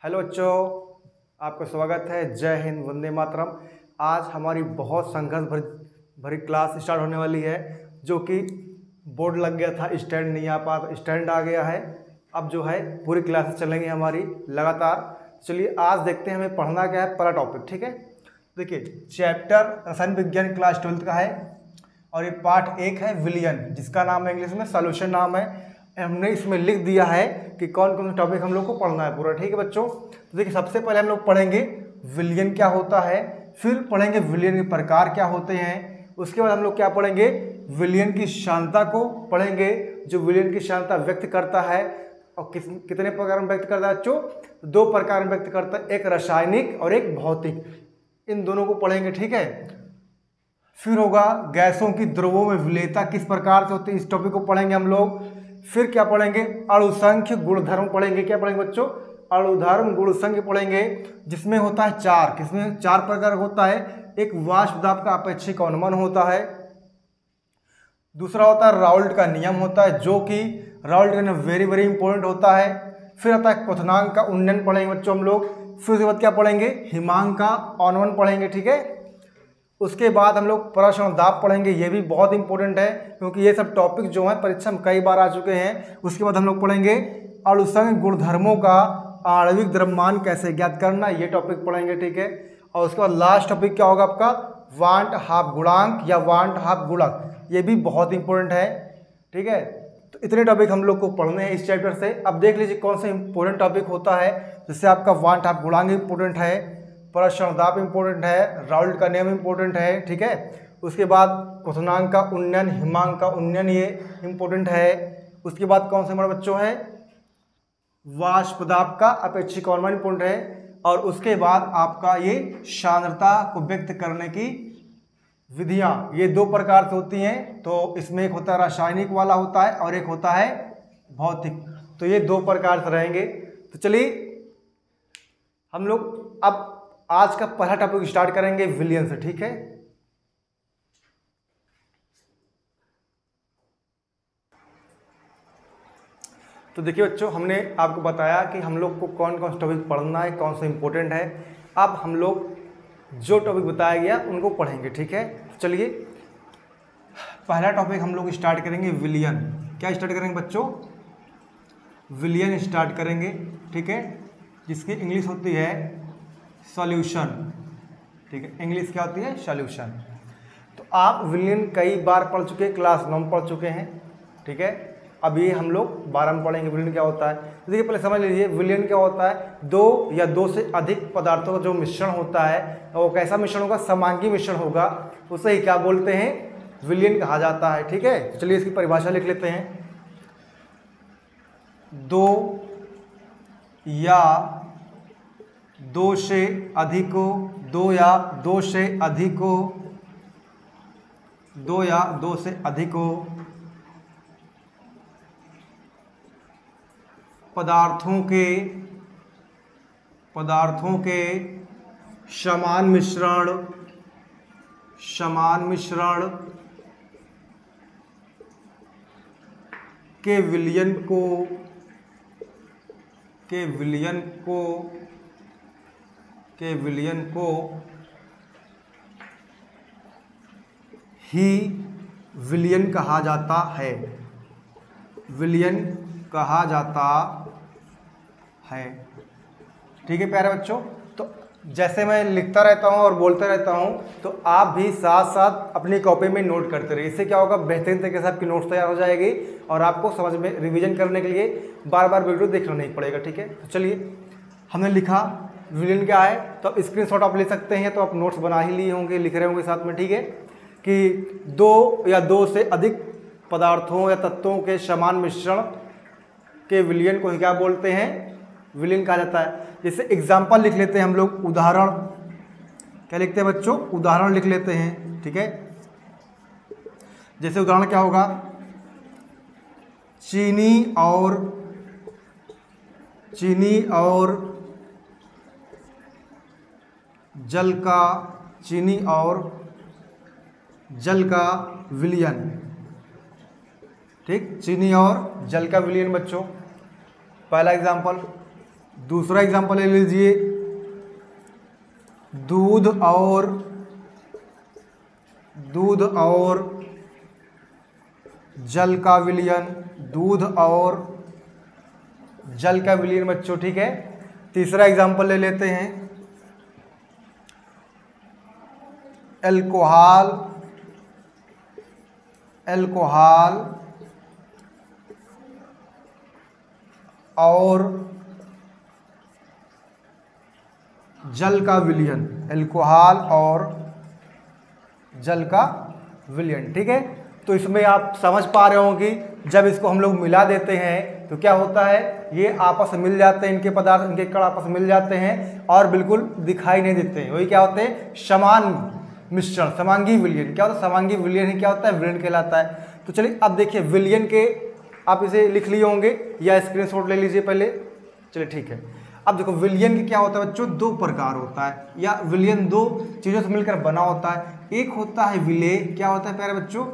Hello बच्चों, आपका स्वागत है। जय हिंद, वंदे मातरम। आज हमारी बहुत संघर्ष भरी क्लास स्टार्ट होने वाली है, जो कि बोर्ड लग गया था, स्टैंड नहीं आ पा, स्टैंड आ गया है। अब जो है पूरी क्लासेस चलेंगी हमारी लगातार। चलिए आज देखते हैं हमें पढ़ना क्या है, पहला टॉपिक। ठीक है, देखिए चैप्टर रसायन विज्ञान क्लास 12th का है और ये पार्ट 1 है विलियन, जिसका नाम है इंग्लिश में सॉल्यूशन नाम है। हमने इसमें लिख दिया है कि कौन कौन से टॉपिक हम लोग को पढ़ना है पूरा। ठीक है बच्चों, तो देखिए सबसे पहले हम लोग पढ़ेंगे विलियन क्या होता है, फिर पढ़ेंगे विलियन के प्रकार क्या होते हैं, उसके बाद हम लोग क्या पढ़ेंगे, विलियन की शांता को पढ़ेंगे, जो विलियन की शांता व्यक्त करता है। और कितने प्रकार में व्यक्त करता है बच्चों? 2 प्रकार में व्यक्त करता है, एक रासायनिक और एक भौतिक। इन दोनों को पढ़ेंगे। ठीक है, फिर होगा गैसों की द्रवों में विलेयता किस प्रकार से होती है, इस टॉपिक को पढ़ेंगे हम लोग। फिर क्या पढ़ेंगे, अणुसंख्य गुणधर्म पढ़ेंगे। क्या पढ़ेंगे बच्चों? अणुधर्म गुणसंख्य पढ़ेंगे, जिसमें होता है 4, किसमें 4 प्रकार होता है। एक वाष्प दाब का अपेक्षिक अवनमन होता है, दूसरा होता है राउल्ट का नियम होता है, जो कि राउल्ट का नियम वेरी वेरी इंपॉर्टेंट होता है। फिर आता है क्वथनांक का उन्नयन पढ़ेंगे बच्चों हम लोग। फिर उसके बाद क्या पढ़ेंगे, हिमांक का अवनमन पढ़ेंगे। ठीक है, उसके बाद हम लोग प्रश्न दाब पढ़ेंगे, ये भी बहुत इंपॉर्टेंट है क्योंकि ये सब टॉपिक जो है परीक्षा में कई बार आ चुके हैं। उसके बाद हम लोग पढ़ेंगे अणुसंघ गुणधर्मों का आणविक द्रव्यमान कैसे ज्ञात करना, ये टॉपिक पढ़ेंगे। ठीक है, और उसके बाद लास्ट टॉपिक क्या होगा आपका, वांट हाफ गुणांक या वांट हाफ गुणक, ये भी बहुत इंपॉर्टेंट है। ठीक है, तो इतने टॉपिक हम लोग को पढ़ने हैं इस चैप्टर से। अब देख लीजिए कौन सा इंपॉर्टेंट टॉपिक होता है। जैसे आपका वांट हाफ गुणांक इंपॉर्टेंट है, प्रश्न दाब इंपॉर्टेंट है, राउल्ट का नियम इंपॉर्टेंट है। ठीक है, उसके बाद क्वथनांक का उन्नयन, हिमांक का उन्नयन, ये इंपॉर्टेंट है। उसके बाद कौन से हमारे बच्चों है, वाष्प दाब का अपेक्षिक अवनमन इंपॉर्टेंट है। और उसके बाद आपका ये सांद्रता को व्यक्त करने की विधियां, ये 2 प्रकार से होती हैं। तो इसमें एक होता है रासायनिक वाला होता है और एक होता है भौतिक, तो ये 2 प्रकार से रहेंगे। तो चलिए हम लोग अब आज का पहला टॉपिक स्टार्ट करेंगे विलियन से। ठीक है, तो देखिए बच्चों, हमने आपको बताया कि हम लोग को कौन कौन सा टॉपिक पढ़ना है, कौन सा इंपॉर्टेंट है। अब हम लोग जो टॉपिक बताया गया उनको पढ़ेंगे। ठीक है, चलिए पहला टॉपिक हम लोग स्टार्ट करेंगे विलियन। क्या स्टार्ट करेंगे बच्चों? विलियन स्टार्ट करेंगे। ठीक है, जिसकी इंग्लिश होती है सॉल्यूशन। ठीक है, इंग्लिश क्या होती है? सॉल्यूशन। तो आप विलियन कई बार पढ़ चुके हैं, क्लास 9 में पढ़ चुके हैं। ठीक है, अब ये हम लोग 12 में पढ़ेंगे विलियन क्या होता है। तो देखिए पहले समझ लीजिए विलियन क्या होता है, 2 या 2 से अधिक पदार्थों का जो मिश्रण होता है, वो कैसा मिश्रण होगा, समांगी मिश्रण होगा, उसे ही क्या बोलते हैं, विलियन कहा जाता है। ठीक है, चलिए इसकी परिभाषा लिख लेते हैं। 2 या 2 से अधिको, 2 या 2 से अधिको, 2 या 2 से अधिको पदार्थों के समान मिश्रण के विलियन को ही विलियन कहा जाता है। विलियन कहा जाता है। ठीक है प्यारे बच्चों, तो जैसे मैं लिखता रहता हूँ और बोलता रहता हूँ, तो आप भी साथ साथ अपनी कॉपी में नोट करते रहिए। इससे क्या होगा, बेहतरीन तरीके से आपकी नोट्स तैयार हो जाएगी और आपको समझ में रिवीजन करने के लिए बार बार वीडियो देखना नहीं पड़ेगा। ठीक है, तो चलिए हमने लिखा विलियन क्या है, तो अब स्क्रीनशॉट आप ले सकते हैं, तो आप नोट्स बना ही लिए होंगे, लिख रहे होंगे साथ में। ठीक है, कि 2 या 2 से अधिक पदार्थों या तत्वों के समान मिश्रण के विलियन को क्या बोलते हैं, विलियन कहा जाता है। जैसे एग्जाम्पल लिख लेते हैं हम लोग, उदाहरण क्या लिखते हैं बच्चों, उदाहरण लिख लेते हैं। ठीक है, जैसे उदाहरण क्या होगा, चीनी और जल का विलियन। ठीक, चीनी और जल का विलियन बच्चों, पहला एग्जाम्पल। दूसरा एग्जांपल ले लीजिए, दूध और जल का विलयन, दूध और जल का विलयन बच्चों, ठीक है। तीसरा एग्जांपल ले लेते हैं, अल्कोहल और जल का विलयन, अल्कोहल और जल का विलयन, ठीक है। तो इसमें आप समझ पा रहे होंगे कि जब इसको हम लोग मिला देते हैं तो क्या होता है, ये आपस में मिल जाते हैं, इनके पदार्थ, इनके कण आपस में मिल जाते हैं और बिल्कुल दिखाई नहीं देते हैं। वही क्या होते हैं, समान मिश्रण, समांगी विलयन। क्या होता है, समांगी विलयन ही क्या होता है, विलयन कहलाता है। तो चलिए अब देखिए विलयन के, आप इसे लिख लिए होंगे या स्क्रीनशॉट ले लीजिए पहले, चलिए ठीक है। अब देखो विलयन के क्या होता है बच्चों, दो प्रकार होता है, या विलयन दो चीज़ों से मिलकर बना होता है। एक होता है विलेय, क्या होता है प्यारे बच्चों,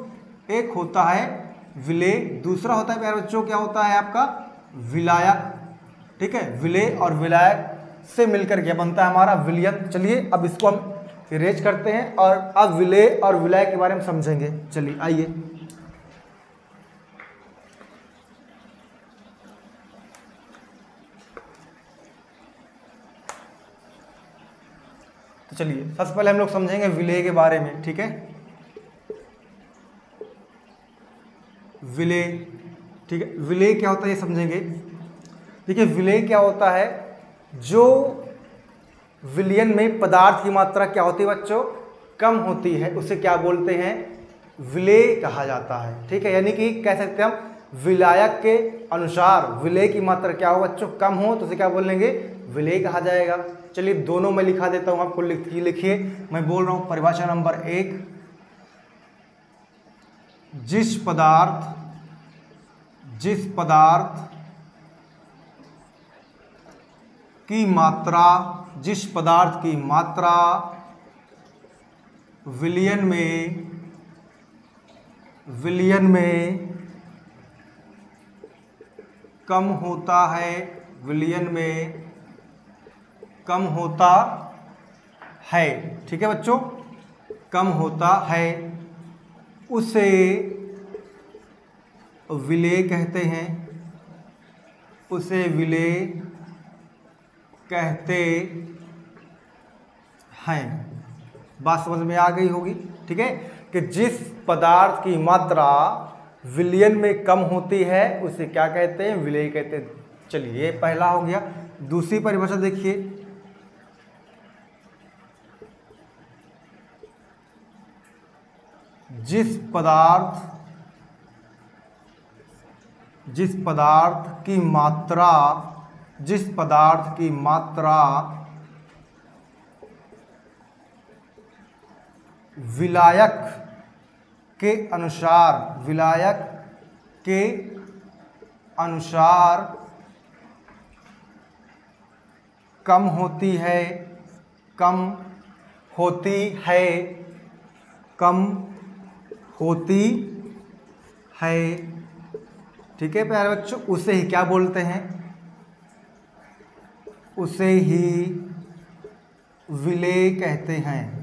एक होता है विलेय, दूसरा होता है प्यारे बच्चों क्या होता है आपका, विलायक, ठीक है। विलेय और विलायक से मिलकर क्या बनता है हमारा विलयन। चलिए अब इसको हम इरेज करते हैं और अब विलेय और विलायक के बारे में समझेंगे। चलिए आइए, तो चलिए सबसे पहले हम लोग समझेंगे विलेय के बारे में, ठीक है। विलेय, ठीक है, विलेय क्या होता है ये समझेंगे। देखिए विलेय क्या होता है, जो विलयन में पदार्थ की मात्रा क्या होती है बच्चों, कम होती है, उसे क्या बोलते हैं, विलेय कहा जाता है, ठीक है। यानी कि कह सकते हैं हम विलायक के अनुसार विलेय की मात्रा क्या हो बच्चों, कम हो, तो उसे क्या बोलेंगे, विलेय कहा जाएगा। चलिए दोनों में लिखा देता हूं, आपको लिखिए, मैं बोल रहा हूं परिभाषा नंबर 1, जिस पदार्थ की मात्रा विलयन में कम होता है, विलयन में कम होता है, ठीक है बच्चों, कम होता है, उसे विलेय कहते हैं, उसे विलेय कहते हैं। बात समझ में आ गई होगी, ठीक है, कि जिस पदार्थ की मात्रा विलयन में कम होती है उसे क्या कहते हैं, विलेय कहते हैं। चलिए ये पहला हो गया। दूसरी परिभाषा देखिए, जिस पदार्थ की मात्रा विलायक के अनुसार कम होती है, ठीक है प्यारे बच्चों, उसे ही क्या बोलते हैं, उसे ही विलेय कहते हैं।